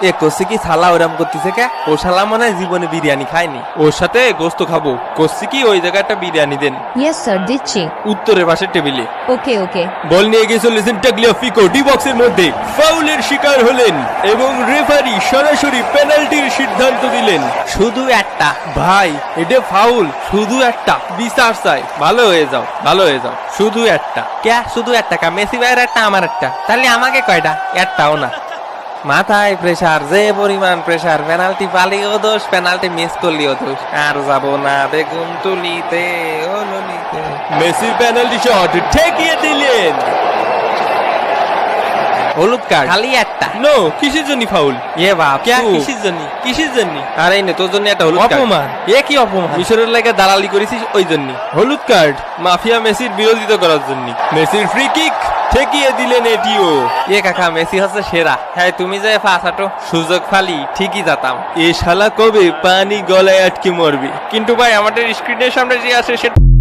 এ কষি কি শালা ওরম করতেছে কে? ও শালা মনে হয় জীবনে বিরিয়ানি খায়নি। ওর সাথে গোস্ত খাবো। কষি কি ওই জায়গায় একটা বিরিয়ানি দেন। ইয়েস স্যার, দিচ্ছি। উত্তরের পাশের টেবিলে। ওকে ওকে। বল নিয়ে গিয়ে চলেছেন টাগলিয়াফিকো ডি বক্সের মধ্যে ফাউলের শিকার হলেন এবং রেফারি সরাসরি পেনাল্টির সিদ্ধান্ত দিলেন। শুধু একটা ভাই, এটা ফাউল, শুধু একটা বিচার চাই। ভালো হয়ে যাও, ভালো হয়ে যাও। শুধু একটা কে? শুধু একটা কা? মেসি ভাইয়ের একটা, আমার একটা, তাহলে আমাকে কয়টা? একটাও না। মাথায় প্রেসার, যে পরিমাণ প্রেসার, পেনাল্টি পালিও দোষ, পেনাল্টি মিস করলিও দোষ। আর যাবো না বেগুন তুলিতে ও ললিতে। মেসির পেনাল্টি শট ঠেকিয়ে দিলেন। হলুদ কার্ড খালি একটা। নো, কিসের জন্য ফাউল? এ বাপ, কিসের জন্য? কিসের জন্য? আরে নে, তোর জন্য একটা হলুদ কার্ড। অপমান। এ কি অপমান? মিশরের লাগে দালালি করেছিস ওই জন্য হলুদ কার্ড। মাফিয়া মেসির বিরোধিতা করার জন্য। মেসির ফ্রি কিক ঠেকিয়ে দিলেন এটিও। এ কাকা, মেসি হচ্ছে সেরা। হ্যাঁ, তুমি যে ফাঁসাটো সুযোগ ফালি ঠিকই যেতাম। এ শালা কবে পানি গলায় আটকে মরবে। কিন্তু ভাই, আমাদের স্ক্রিনের সামনে যে আছে সেটা